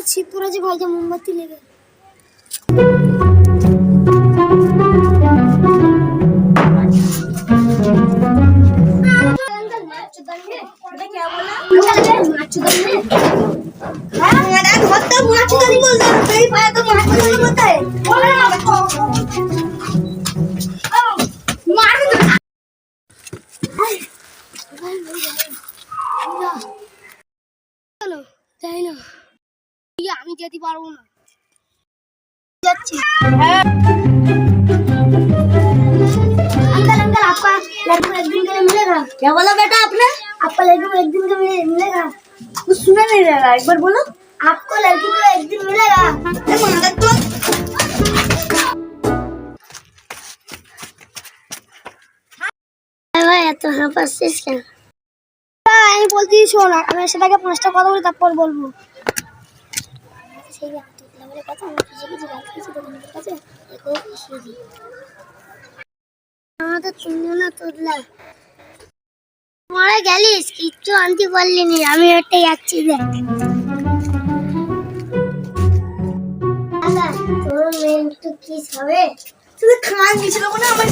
শীত পড়েছে ভাই, যে মোমবাতি লেগে তাই না? আমি যেতে পারবো না, যাচ্ছি। अंकल अंकल आपका लड्डू एक दिन के लिए मिलेगा? क्या बोला बेटा आपने? आपका लड्डू एक दिन के लिए मिलेगा? कुछ सुना नहीं रहा, एक बार बोलो। आपको लड्डू को एक दिन मिलेगा? ভাই এত হাঁপাচ্ছিস কেন? আমি বলছি শোন, আমি এর সাথে আগে 5টা কথা বলি, তারপর বলবো। সেই কথা আমি কিছু রাত কিছু দোকানের কাছে একও এসে দিই। আমাদের তিনজনা তুললা মারা গেলিস, কিচ্ছু আনতে পারলি নি, আমি ওটাই যাচ্ছি। দেখ তোর মেয়ে একটু কিস হবে, তুই খান দিছিল না আমার